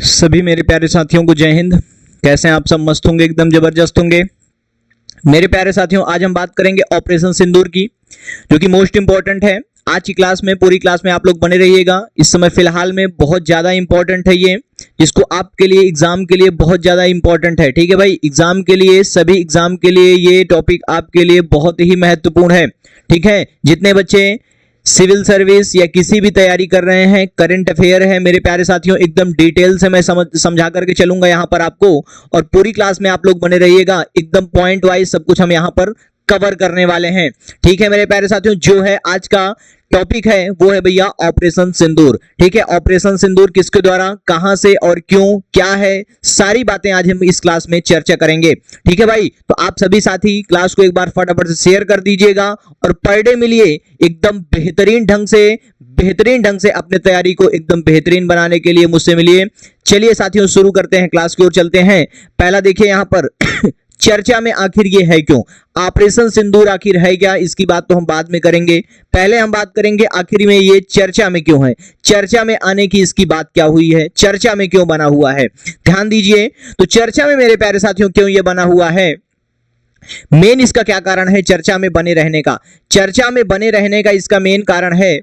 सभी मेरे प्यारे साथियों को जय हिंद। कैसे हैं आप सब? मस्त होंगे, एकदम जबरदस्त होंगे। मेरे प्यारे साथियों, आज हम बात करेंगे ऑपरेशन सिंदूर की, जो कि मोस्ट इंपॉर्टेंट है। आज की क्लास में, पूरी क्लास में आप लोग बने रहिएगा। इस समय फिलहाल में बहुत ज्यादा इंपॉर्टेंट है ये, जिसको आपके लिए एग्जाम के लिए बहुत ज्यादा इंपॉर्टेंट है। ठीक है भाई, एग्जाम के लिए, सभी एग्जाम के लिए ये टॉपिक आपके लिए बहुत ही महत्वपूर्ण है। ठीक है, जितने बच्चे सिविल सर्विस या किसी भी तैयारी कर रहे हैं, करंट अफेयर है मेरे प्यारे साथियों, एकदम डिटेल से मैं समझा करके चलूंगा यहाँ पर आपको, और पूरी क्लास में आप लोग बने रहिएगा। एकदम पॉइंट वाइज सब कुछ हम यहाँ पर कवर करने वाले हैं। ठीक है मेरे प्यारे साथियों, जो है आज का टॉपिक है वो है भैया ऑपरेशन सिंदूर। ठीक है, ऑपरेशन सिंदूर किसके द्वारा, कहां से और क्यों, क्या है, सारी बातें आज हम इस क्लास में चर्चा करेंगे। ठीक है भाई, तो आप सभी साथी क्लास को एक बार फटाफट से शेयर कर दीजिएगा और पर डे मिलिए एकदम बेहतरीन ढंग से अपने तैयारी को एकदम बेहतरीन बनाने के लिए मुझसे मिलिए। चलिए साथियों, शुरू करते हैं, क्लास की ओर चलते हैं। पहला देखिए यहाँ पर चर्चा में आखिर ये है क्यों, ऑपरेशन सिंदूर आखिर है क्या, इसकी बात तो हम बाद में करेंगे। पहले हम बात करेंगे आखिर में ये चर्चा में क्यों है, चर्चा में आने की इसकी बात क्या हुई है, चर्चा में क्यों बना हुआ है। ध्यान दीजिए, तो चर्चा में मेरे प्यारे साथियों क्यों ये बना हुआ है, मेन इसका क्या कारण है चर्चा में बने रहने का। चर्चा में बने रहने का इसका मेन कारण है,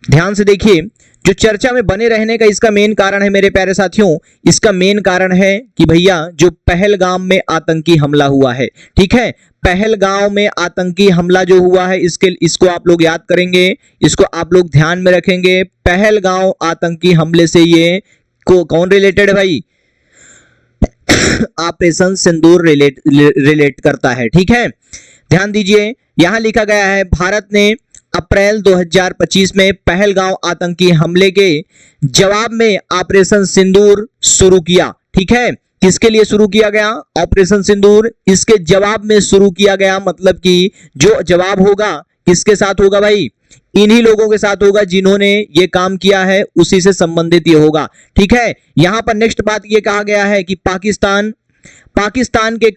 ध्यान से देखिए, जो चर्चा में बने रहने का इसका मेन कारण है मेरे प्यारे साथियों, इसका मेन कारण है कि भैया जो पहलगाम में आतंकी हमला हुआ है। ठीक है, पहलगाम में आतंकी हमला जो हुआ है, इसको आप लोग याद करेंगे, इसको आप लोग ध्यान में रखेंगे। पहलगाम आतंकी हमले से ये कौन रिलेटेड है भाई, ऑपरेशन सिंदूर रिलेट करता है। ठीक है, ध्यान दीजिए, यहां लिखा गया है भारत ने अप्रैल 2025 में पहलगाम आतंकी हमले के जवाब में ऑपरेशन सिंदूर शुरू किया। ठीक है, किसके लिए शुरू किया गया ऑपरेशन सिंदूर, इसके जवाब में शुरू किया गया। मतलब कि जो जवाब होगा किसके साथ होगा भाई, इन्हीं लोगों के साथ होगा जिन्होंने ये काम किया है, उसी से संबंधित ये होगा। ठीक है, यहां पर नेक्स्ट बात ये कहा गया है कि पाकिस्तान के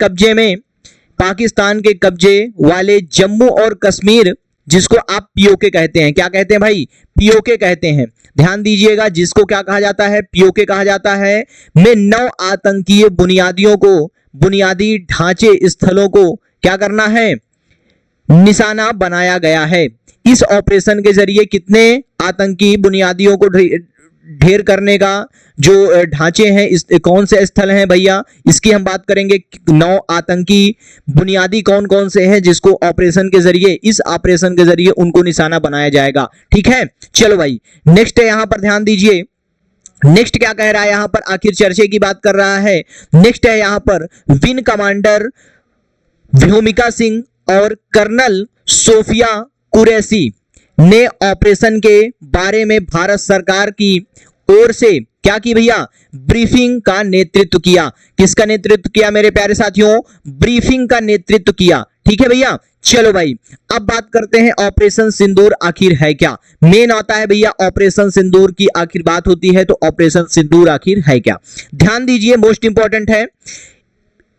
कब्जे वाले जम्मू और कश्मीर, जिसको आप पीओके कहते हैं, क्या कहते हैं भाई, पीओके कहते हैं। ध्यान दीजिएगा, जिसको क्या कहा जाता है, पीओके कहा जाता है, में 9 आतंकीय बुनियादी ढांचे स्थलों को क्या करना है, निशाना बनाया गया है। इस ऑपरेशन के जरिए कितने आतंकी बुनियादियों को ढेर करने का जो ढांचे हैं, इस कौन से स्थल हैं भैया, इसकी हम बात करेंगे। 9 आतंकी बुनियादी कौन कौन से हैं जिसको ऑपरेशन के जरिए, इस ऑपरेशन के जरिए उनको निशाना बनाया जाएगा। ठीक है, चलो भाई, नेक्स्ट है यहां पर ध्यान दीजिए, नेक्स्ट क्या कह रहा है यहां पर, आखिर चर्चे की बात कर रहा है। नेक्स्ट है यहां पर विंग कमांडर भूमिका सिंह और कर्नल सोफिया कुरैशी ने ऑपरेशन के बारे में भारत सरकार की ओर से क्या की भैया, ब्रीफिंग का नेतृत्व किया। किसका नेतृत्व किया मेरे प्यारे साथियों, ब्रीफिंग का नेतृत्व किया। ठीक है भैया, चलो भाई, अब बात करते हैं ऑपरेशन सिंदूर आखिर है क्या। मेन आता है भैया ऑपरेशन सिंदूर की आखिर बात होती है, तो ऑपरेशन सिंदूर आखिर है क्या। ध्यान दीजिए, मोस्ट इंपॉर्टेंट है,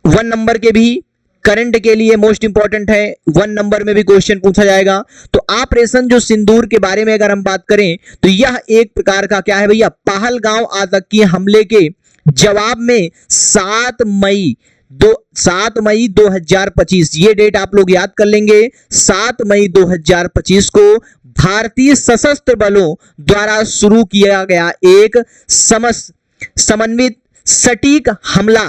1 नंबर के भी, करंट के लिए मोस्ट इंपॉर्टेंट है, 1 नंबर में भी क्वेश्चन पूछा जाएगा। तो ऑपरेशन जो सिंदूर के बारे में अगर हम बात करें, तो यह एक प्रकार का क्या है भैया, पहलगाम आतंकी हमले के जवाब में 7 मई 2025, ये डेट आप लोग याद कर लेंगे, 7 मई 2025 को भारतीय सशस्त्र बलों द्वारा शुरू किया गया एक समन्वित सटीक हमला।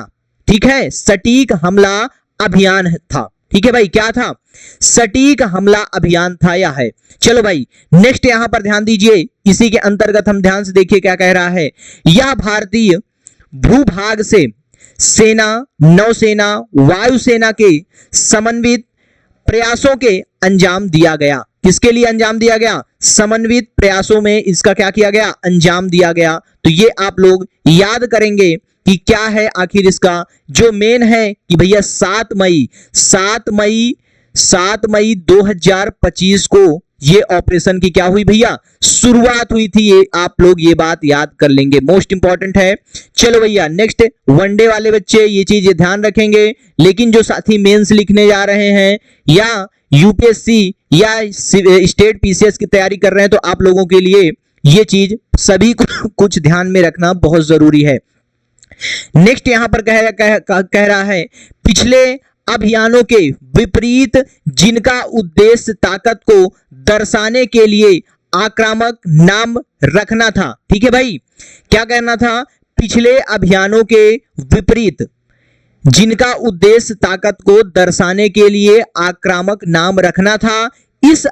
ठीक है, सटीक हमला अभियान था। ठीक है भाई, क्या था, सटीक हमला अभियान था या है। चलो भाई, नेक्स्ट यहां पर ध्यान दीजिए, इसी के अंतर्गत हम ध्यान से देखिए क्या कह रहा है। यह भारतीय भूभाग से सेना, नौसेना, वायुसेना के समन्वित प्रयासों के अंजाम दिया गया। किसके लिए अंजाम दिया गया, समन्वित प्रयासों में इसका क्या किया गया, अंजाम दिया गया। तो ये आप लोग याद करेंगे कि क्या है आखिर इसका जो मेन है, कि भैया 7 मई 2025 को ये ऑपरेशन की क्या हुई भैया, शुरुआत हुई थी। ये आप लोग ये बात याद कर लेंगे, मोस्ट इंपॉर्टेंट है। चलो भैया, नेक्स्ट वनडे वाले बच्चे ये चीज ध्यान रखेंगे, लेकिन जो साथी मेंस लिखने जा रहे हैं या यूपीएससी या स्टेट पीसीएस की तैयारी कर रहे हैं, तो आप लोगों के लिए ये चीज सभी को कुछ ध्यान में रखना बहुत जरूरी है। नेक्स्ट यहां पर कह रहा है पिछले अभियानों के विपरीत जिनका उद्देश्य ताकत को दर्शाने के लिए आक्रामक नाम रखना था। ठीक है भाई, क्या कहना था? पिछले अभियानों के विपरीत जिनका उद्देश्य ताकत को दर्शाने के लिए आक्रामक नाम रखना था। इस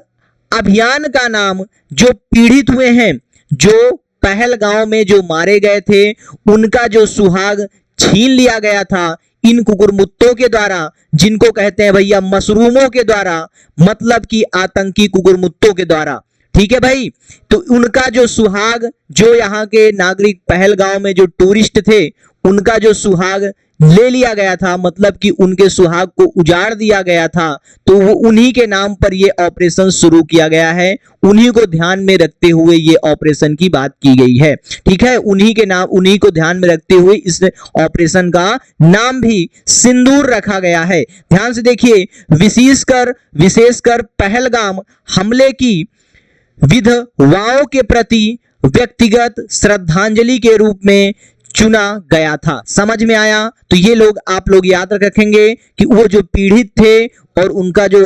अभियान का नाम जो पीड़ित हुए हैं, जो पहलगांव में जो मारे गए थे, उनका जो सुहाग छीन लिया गया था इन कुकुरमुत्तों के द्वारा, जिनको कहते हैं भैया मशरूमों के द्वारा, मतलब कि आतंकी कुकुरमुत्तों के द्वारा। ठीक है भाई, तो उनका जो सुहाग, जो यहाँ के नागरिक पहलगांव में जो टूरिस्ट थे, उनका जो सुहाग ले लिया गया था, मतलब कि उनके सुहाग को उजाड़ दिया गया था, तो वो उन्हीं के नाम पर ये ऑपरेशन शुरू किया गया है। उन्हीं को ध्यान में रखते हुए ये ऑपरेशन की बात की गई है। ठीक है, उन्हीं के नाम, उन्हीं को ध्यान में रखते हुए इस ऑपरेशन का नाम भी सिंदूर रखा गया है। ध्यान से देखिए, विशेषकर पहलगाम हमले की विधवाओं के प्रति व्यक्तिगत श्रद्धांजलि के रूप में चुना गया था। समझ में आया? तो ये लोग आप लोग याद रखेंगे कि वो जो पीड़ित थे और उनका जो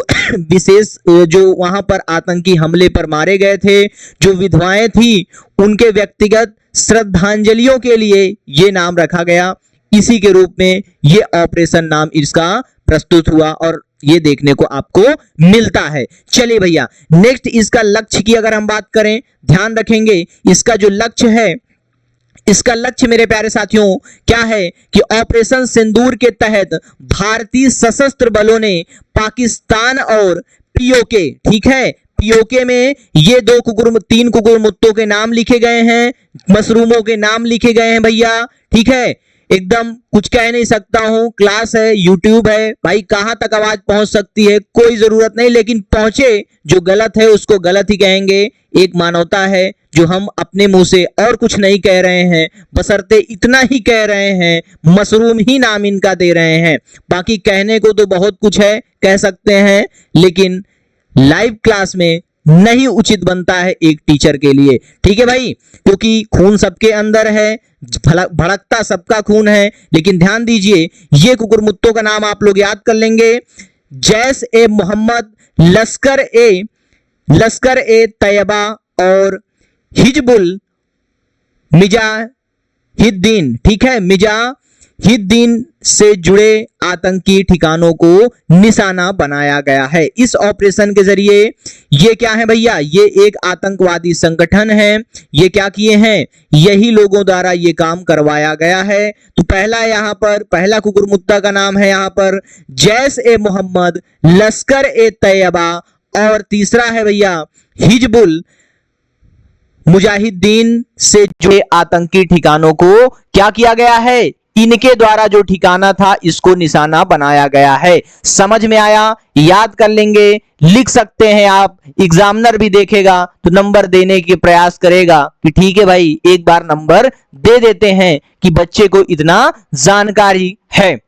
विशेष जो वहां पर आतंकी हमले पर मारे गए थे, जो विधवाएं थी, उनके व्यक्तिगत श्रद्धांजलियों के लिए ये नाम रखा गया। इसी के रूप में ये ऑपरेशन नाम इसका प्रस्तुत हुआ और ये देखने को आपको मिलता है। चलिए भैया, नेक्स्ट इसका लक्ष्य की अगर हम बात करें, ध्यान रखेंगे इसका जो लक्ष्य है, इसका लक्ष्य मेरे प्यारे साथियों क्या है कि ऑपरेशन सिंदूर के तहत भारतीय सशस्त्र बलों ने पाकिस्तान और पीओके, ठीक है, पीओके में ये तीन कुकुरमुत्तों के नाम लिखे गए हैं, मशरूमों के नाम लिखे गए हैं भैया। ठीक है, एकदम कुछ कह नहीं सकता हूं, क्लास है, यूट्यूब है भाई, कहां तक आवाज पहुंच सकती है कोई जरूरत नहीं, लेकिन पहुंचे, जो गलत है उसको गलत ही कहेंगे। एक मानवता है जो हम अपने मुंह से और कुछ नहीं कह रहे हैं, बशर्ते इतना ही कह रहे हैं, मशरूम ही नाम इनका दे रहे हैं। बाकी कहने को तो बहुत कुछ है, कह सकते हैं, लेकिन लाइव क्लास में नहीं उचित बनता है एक टीचर के लिए। ठीक है भाई, क्योंकि खून सबके अंदर है, भड़कता सबका खून है। लेकिन ध्यान दीजिए, ये कुकुरमुत्तों का नाम आप लोग याद कर लेंगे। जैश ए मोहम्मद, लश्कर ए तैयबा और हिजबुल मुजाहिदीन, ठीक है, मुजाहिदीन से जुड़े आतंकी ठिकानों को निशाना बनाया गया है। इस ऑपरेशन के जरिए ये क्या है भैया, ये एक आतंकवादी संगठन है। ये क्या किए हैं, यही लोगों द्वारा ये काम करवाया गया है। तो पहला यहाँ पर, पहला कुकुरमुत्ता का नाम है यहाँ पर जैश ए मोहम्मद, लश्कर ए तैयबा, और तीसरा है भैया हिजबुल मुजाहिदीन से जुड़े आतंकी ठिकानों को क्या किया गया है, इनके द्वारा जो ठिकाना था इसको निशाना बनाया गया है। समझ में आया? याद कर लेंगे, लिख सकते हैं आप, एग्जामिनर भी देखेगा तो नंबर देने के प्रयास करेगा कि ठीक है भाई, एक बार नंबर दे देते हैं कि बच्चे को इतना जानकारी है।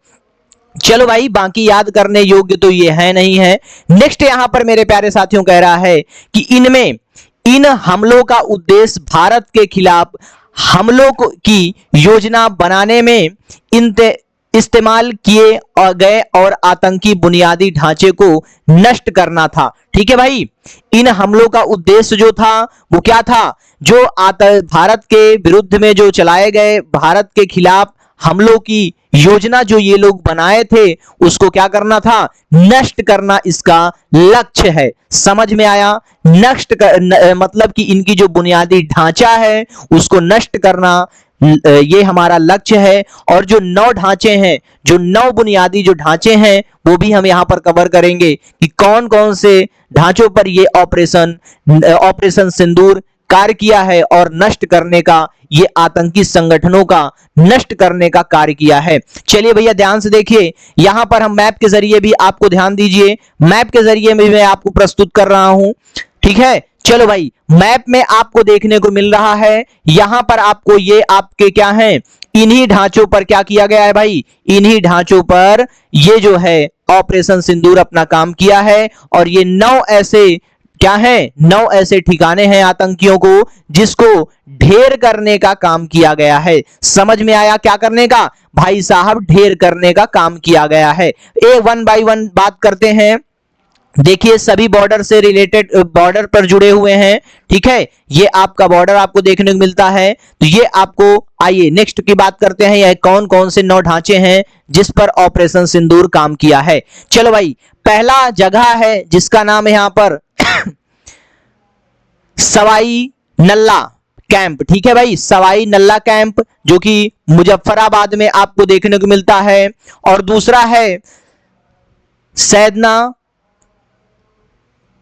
चलो भाई, बाकी याद करने योग्य तो ये है नहीं है। नेक्स्ट यहां पर मेरे प्यारे साथियों कह रहा है कि इन हमलों का उद्देश्य भारत के खिलाफ हमलों की योजना बनाने में इस्तेमाल किए गए और आतंकी बुनियादी ढांचे को नष्ट करना था। ठीक है भाई, इन हमलों का उद्देश्य जो था वो क्या था, जो भारत के विरुद्ध में जो चलाए गए, भारत के खिलाफ हमलों की योजना जो ये लोग बनाए थे उसको क्या करना था, नष्ट करना इसका लक्ष्य है। समझ में आया? मतलब कि इनकी जो बुनियादी ढांचा है उसको नष्ट करना ये हमारा लक्ष्य है। और जो 9 ढांचे हैं, जो 9 बुनियादी जो ढांचे हैं वो भी हम यहां पर कवर करेंगे कि कौन कौन से ढांचों पर ये ऑपरेशन सिंदूर कार्य किया है और नष्ट करने का, ये आतंकी संगठनों का नष्ट करने का कार्य किया है। चलिए भैया ध्यान से देखिए, यहां पर हम मैप के जरिए भी, आपको ध्यान दीजिए, मैप के जरिए भी मैं आपको प्रस्तुत कर रहा हूं। ठीक है, चलो भाई, मैप में आपको देखने को मिल रहा है, यहां पर आपको ये आपके क्या हैं, इन्हीं ढांचों पर क्या किया गया है भाई, इन्हीं ढांचों पर ये जो है ऑपरेशन सिंदूर अपना काम किया है। और ये 9 ऐसे क्या है, 9 ऐसे ठिकाने हैं आतंकियों को जिसको ढेर करने का काम किया गया है। समझ में आया, क्या करने का भाई साहब, ढेर करने का काम किया गया है। ए वन बाय वन बात करते हैं। देखिए सभी बॉर्डर से रिलेटेड, बॉर्डर पर जुड़े हुए हैं, ठीक है, ये आपका बॉर्डर आपको देखने को मिलता है। तो ये आपको, आइए नेक्स्ट की बात करते हैं, यह कौन कौन से 9 ढांचे हैं जिस पर ऑपरेशन सिंदूर काम किया है। चलो भाई, पहला जगह है जिसका नाम है यहां पर सवाई नल्ला कैंप, ठीक है भाई, सवाई नल्ला कैंप, जो कि मुजफ्फराबाद में आपको देखने को मिलता है। और दूसरा है सैदना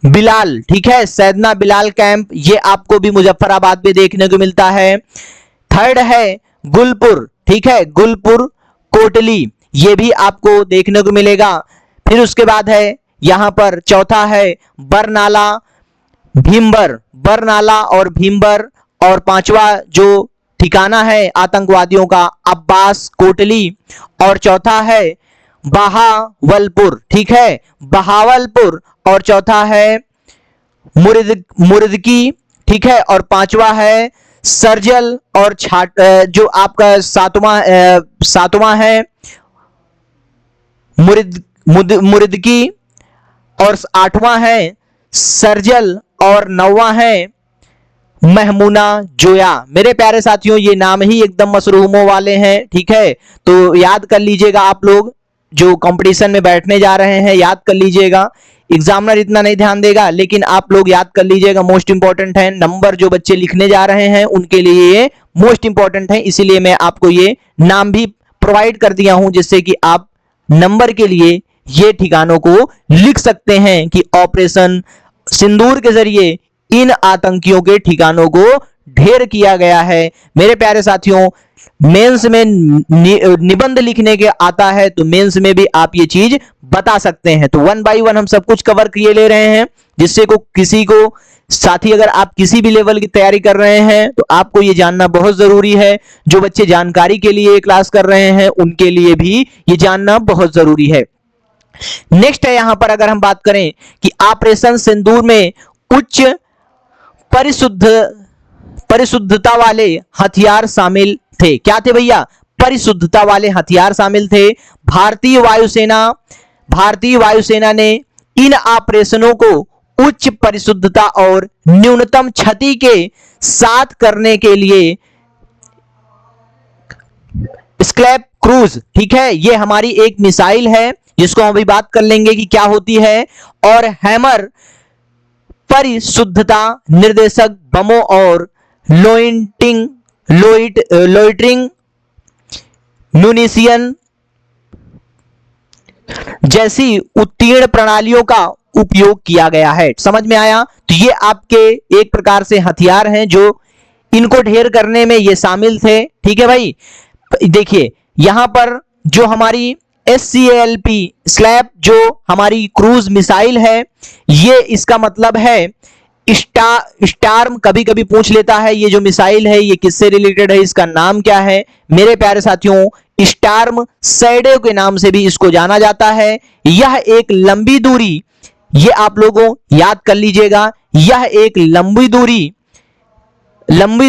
बिलाल, ठीक है, सैदना बिलाल कैंप, ये आपको भी मुजफ्फराबाद में देखने को मिलता है। थर्ड है गुलपुर, ठीक है, गुलपुर कोटली, ये भी आपको देखने को मिलेगा। फिर उसके बाद है यहां पर चौथा है बरनाला भीमबर, बरनाला और भीमबर। और पांचवा जो ठिकाना है आतंकवादियों का अब्बास कोटली। और चौथा है बहावलपुर, ठीक है, बहावलपुर। और चौथा है मुर्दकी, ठीक है, और पांचवा है सरजल। और जो आपका सातवां है मुर्दकी। और आठवां है सरजल। और 9वां है महमूना जोया। मेरे प्यारे साथियों, ये नाम ही एकदम मशरूमों वाले हैं, ठीक है, तो याद कर लीजिएगा। आप लोग जो कंपटीशन में बैठने जा रहे हैं याद कर लीजिएगा। एग्जामिनर इतना नहीं ध्यान देगा, लेकिन आप लोग याद कर लीजिएगा, मोस्ट इंपॉर्टेंट है। नंबर जो बच्चे लिखने जा रहे हैं उनके लिए ये मोस्ट इंपॉर्टेंट है, इसीलिए मैं आपको ये नाम भी प्रोवाइड कर दिया हूं, जिससे कि आप नंबर के लिए ये ठिकानों को लिख सकते हैं कि ऑपरेशन सिंदूर के जरिए इन आतंकियों के ठिकानों को ढेर किया गया है। मेरे प्यारे साथियों, मेंस में निबंध लिखने के आता है तो मेंस में भी आप ये चीज बता सकते हैं। तो 1 बाय 1 हम सब कुछ कवर किए ले रहे हैं, जिससे को किसी को साथी, अगर आप किसी भी लेवल की तैयारी कर रहे हैं तो आपको ये जानना बहुत जरूरी है। जो बच्चे जानकारी के लिए क्लास कर रहे हैं उनके लिए भी ये जानना बहुत जरूरी है। नेक्स्ट है यहां पर अगर हम बात करें कि ऑपरेशन सिंदूर में उच्च परिशुद्धता वाले हथियार शामिल थे। क्या थे भैया, परिशुद्धता वाले हथियार शामिल थे। भारतीय वायुसेना ने इन ऑपरेशनों को उच्च परिशुद्धता और न्यूनतम क्षति के साथ करने के लिए स्कैल्प क्रूज, ठीक है, ये हमारी एक मिसाइल है जिसको हम अभी बात कर लेंगे कि क्या होती है। और हैमर परिशुद्धता निर्देशक बमों और लोइटरिंग म्यूनिशन जैसी उत्तीर्ण प्रणालियों का उपयोग किया गया है। समझ में आया, तो ये आपके एक प्रकार से हथियार हैं जो इनको ढेर करने में ये शामिल थे, ठीक है भाई। देखिए यहां पर जो हमारी SCALP स्लैप जो हमारी क्रूज मिसाइल है, ये इसका मतलब है स्टार्म। कभी कभी पूछ लेता है ये जो मिसाइल है ये किससे रिलेटेड है, इसका नाम क्या है। मेरे प्यारे साथियों, स्टार्म शैडो के नाम से भी इसको जाना जाता है। यह एक लंबी दूरी, ये आप लोगों याद कर लीजिएगा, यह एक लंबी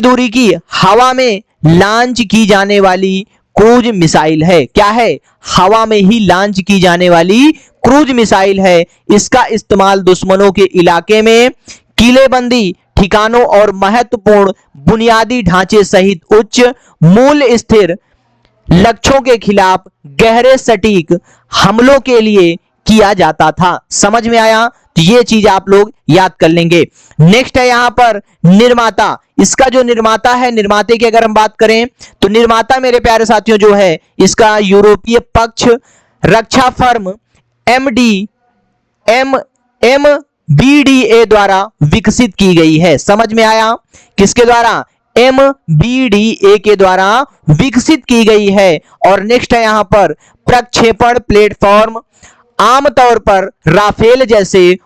दूरी की हवा में लॉन्च की जाने वाली क्रूज मिसाइल है। क्या है, हवा में ही लॉन्च की जाने वाली क्रूज मिसाइल है। इसका इस्तेमाल दुश्मनों के इलाके में किलेबंदी ठिकानों और महत्वपूर्ण बुनियादी ढांचे सहित उच्च मूल्य स्थिर लक्ष्यों के खिलाफ गहरे सटीक हमलों के लिए किया जाता था। समझ में आया, तो ये चीज आप लोग याद कर लेंगे। नेक्स्ट है यहां पर निर्माता। इसका जो निर्माता है, निर्माते की अगर हम बात करें तो निर्माता मेरे प्यारे साथियों जो है इसका यूरोपीय पक्ष रक्षा फर्म MBDA द्वारा विकसित की गई है। समझ में आया, किसके द्वारा, MBDA के द्वारा विकसित की गई है। और नेक्स्ट है यहां पर प्रक्षेपण प्लेटफॉर्म आमतौर पर राफेल जैसे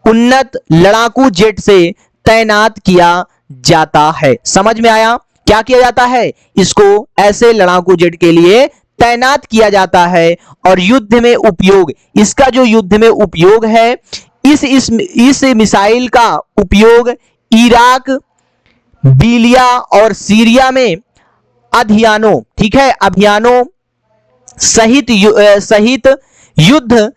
उन्नत लड़ाकू जेट से तैनात किया जाता है। समझ में आया, क्या किया जाता है, इसको ऐसे लड़ाकू जेट के लिए तैनात किया जाता है। और युद्ध में उपयोग, इसका जो युद्ध में उपयोग है इस मिसाइल का उपयोग इराक, बीलिया और सीरिया में अभियानों, ठीक है, अभियानों सहित युद्ध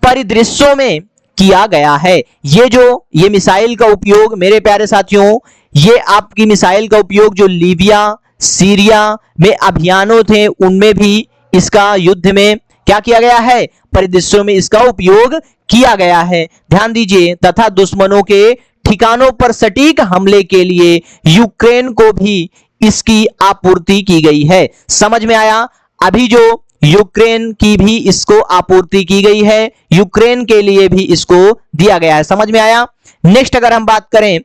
परिदृश्यों में किया गया है। ये मिसाइल का उपयोग मेरे प्यारे साथियों, ये आपकी मिसाइल का उपयोग जो लीबिया, सीरिया में अभियानों थे उनमें भी इसका युद्ध में क्या किया गया है, परिदृश्यों में इसका उपयोग किया गया है। ध्यान दीजिए, तथा दुश्मनों के ठिकानों पर सटीक हमले के लिए यूक्रेन को भी इसकी आपूर्ति की गई है। समझ में आया? अभी जो यूक्रेन की भी इसको आपूर्ति की गई है, यूक्रेन के लिए भी इसको दिया गया है। समझ में आया? नेक्स्ट अगर हम बात करें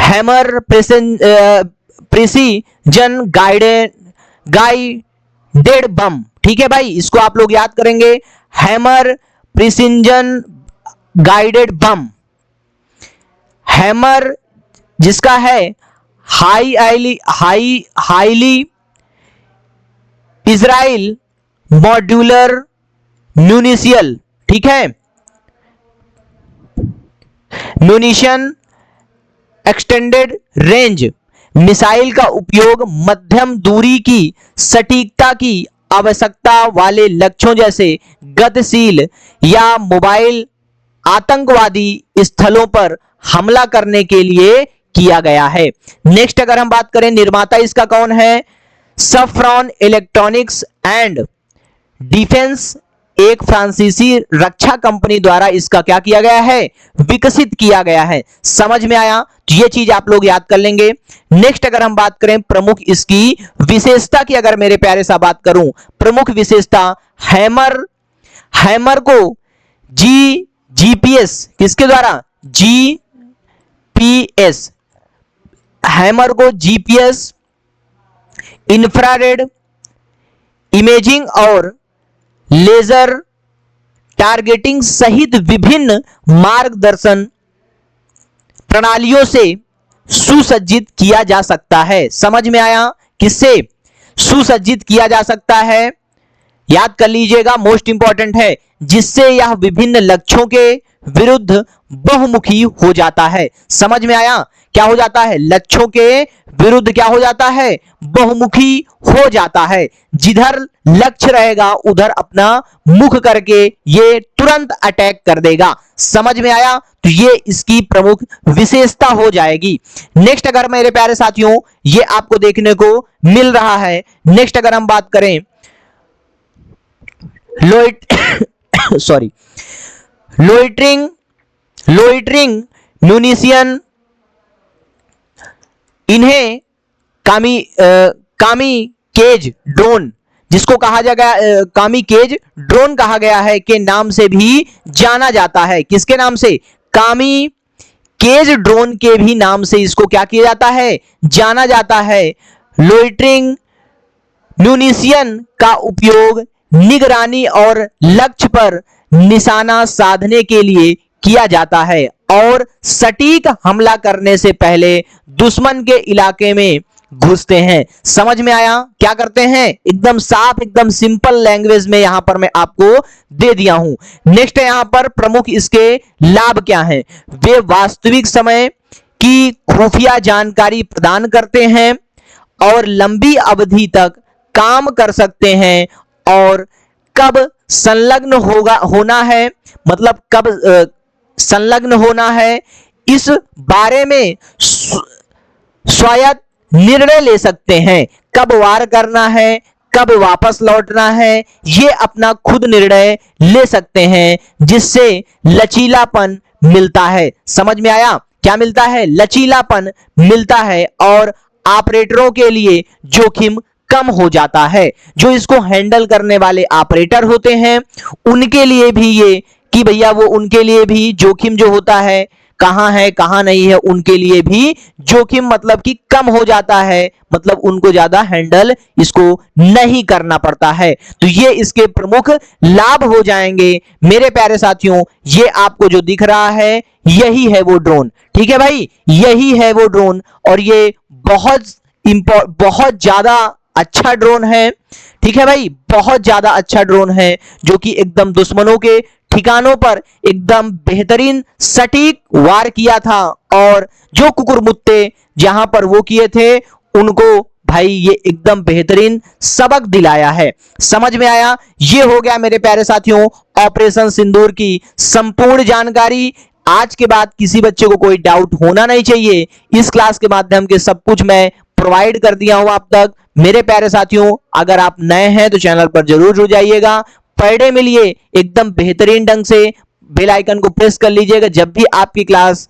हैमर प्रिसीजन गाइडेड बम, ठीक है भाई, इसको आप लोग याद करेंगे, hammer precision guided bomb. Hammer जिसका है हाईली इजराइल मॉड्यूलर म्यूनिशियल, ठीक है, म्यूनिशन एक्सटेंडेड रेंज मिसाइल का उपयोग मध्यम दूरी की सटीकता की आवश्यकता वाले लक्ष्यों जैसे गतिशील या मोबाइल आतंकवादी स्थलों पर हमला करने के लिए किया गया है। नेक्स्ट अगर हम बात करें, निर्माता इसका कौन है, सफ्रॉन इलेक्ट्रॉनिक्स एंड डिफेंस, एक फ्रांसीसी रक्षा कंपनी द्वारा इसका क्या किया गया है, विकसित किया गया है। समझ में आया? तो ये चीज आप लोग याद कर लेंगे। नेक्स्ट अगर हम बात करें प्रमुख इसकी विशेषता की, अगर मेरे प्यारे सा बात करूं, प्रमुख विशेषता, हैमर को जीपीएस, किसके द्वारा, जीपीएस, हैमर को जीपीएस, इंफ्रारेड इमेजिंग और लेजर टारगेटिंग सहित विभिन्न मार्गदर्शन प्रणालियों से सुसज्जित किया जा सकता है। समझ में आया? किससे सुसज्जित किया जा सकता है, याद कर लीजिएगा, मोस्ट इंपॉर्टेंट है, जिससे यह विभिन्न लक्ष्यों के विरुद्ध बहुमुखी हो जाता है। समझ में आया? क्या हो जाता है, लक्ष्यों के विरुद्ध क्या हो जाता है, बहुमुखी हो जाता है। जिधर लक्ष्य रहेगा उधर अपना मुख करके ये तुरंत अटैक कर देगा। समझ में आया? तो ये इसकी प्रमुख विशेषता हो जाएगी। नेक्स्ट अगर मेरे प्यारे साथियों ये आपको देखने को मिल रहा है। नेक्स्ट अगर हम बात करें लोइटरिंग म्यूनिशियन, इन्हें कामिकेज ड्रोन, जिसको कहा जाएगा कामिकेज ड्रोन कहा गया है, के नाम से भी जाना जाता है। किसके नाम से, कामिकेज ड्रोन के भी नाम से इसको क्या किया जाता है, जाना जाता है। लोइटरिंग म्यूनिशियन का उपयोग निगरानी और लक्ष्य पर निशाना साधने के लिए किया जाता है और सटीक हमला करने से पहले दुश्मन के इलाके में घुसते हैं। समझ में आया? क्या करते हैं, एकदम साफ, एकदम सिंपल लैंग्वेज में यहां पर मैं आपको दे दिया हूं। नेक्स्ट यहां पर प्रमुख इसके लाभ क्या हैं, वे वास्तविक समय की खुफिया जानकारी प्रदान करते हैं और लंबी अवधि तक काम कर सकते हैं, और कब संलग्न होना है, मतलब कब संलग्न होना है, इस बारे में स्वायत्त निर्णय ले सकते हैं। कब वार करना है, कब वापस लौटना है, ये अपना खुद निर्णय ले सकते हैं, जिससे लचीलापन मिलता है। समझ में आया? क्या मिलता है, लचीलापन मिलता है, और ऑपरेटरों के लिए जोखिम कम हो जाता है। जो इसको हैंडल करने वाले ऑपरेटर होते हैं उनके लिए भी ये कि भैया वो उनके लिए भी जोखिम जो होता है, कहां नहीं है, उनके लिए भी जोखिम मतलब कि कम हो जाता है, मतलब उनको ज्यादा हैंडल इसको नहीं करना पड़ता है। तो ये इसके प्रमुख लाभ हो जाएंगे मेरे प्यारे साथियों। ये आपको जो दिख रहा है यही है वो ड्रोन, ठीक है भाई, यही है वो ड्रोन, और ये बहुत ज्यादा अच्छा ड्रोन है, ठीक है भाई, बहुत ज्यादा अच्छा ड्रोन है, जो कि एकदम दुश्मनों के ठिकानों पर एकदम बेहतरीन सटीक वार किया था, और जो कुकुरमुत्ते जहां पर वो किए थे उनको भाई ये एकदम बेहतरीन सबक दिलाया है। समझ में आया? ये हो गया मेरे प्यारे साथियों ऑपरेशन सिंदूर की संपूर्ण जानकारी। आज के बाद किसी बच्चे को कोई डाउट होना नहीं चाहिए, इस क्लास के माध्यम के सब कुछ मैं प्रोवाइड कर दिया हूं आप तक। मेरे प्यारे साथियों, अगर आप नए हैं तो चैनल पर जरूर जुड़ जाइएगा, पर डे मिलिए एकदम बेहतरीन ढंग से, बेल आइकन को प्रेस कर लीजिएगा, जब भी आपकी क्लास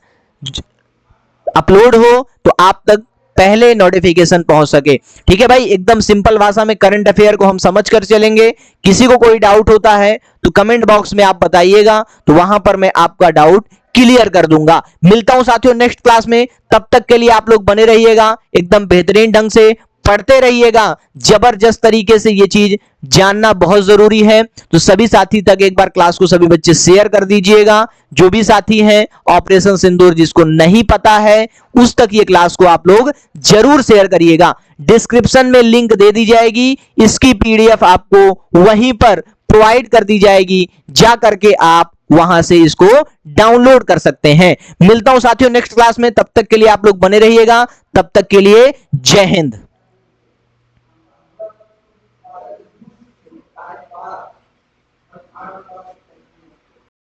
अपलोड हो तो आप तक पहले नोटिफिकेशन पहुंच सके। ठीक है भाई, एकदम सिंपल भाषा में करंट अफेयर को हम समझ कर चलेंगे। किसी को कोई डाउट होता है तो कमेंट बॉक्स में आप बताइएगा, तो वहां पर मैं आपका डाउट क्लियर कर दूंगा। मिलता हूं साथियों नेक्स्ट क्लास में, तब तक के लिए आप लोग बने रहिएगा, एकदम बेहतरीन ढंग से पढ़ते रहिएगा। जबरदस्त तरीके से ये चीज जानना बहुत जरूरी है, तो सभी साथी तक एक बार क्लास को सभी बच्चे शेयर कर दीजिएगा। जो भी साथी हैं ऑपरेशन सिंदूर जिसको नहीं पता है उस तक ये क्लास को आप लोग जरूर शेयर करिएगा। डिस्क्रिप्शन में लिंक दे दी जाएगी, इसकी पीडीएफ आपको वहीं पर प्रोवाइड कर दी जाएगी, जा करके आप वहां से इसको डाउनलोड कर सकते हैं। मिलता हूं साथियों नेक्स्ट क्लास में, तब तक के लिए आप लोग बने रहिएगा। तब तक के लिए जय हिंद।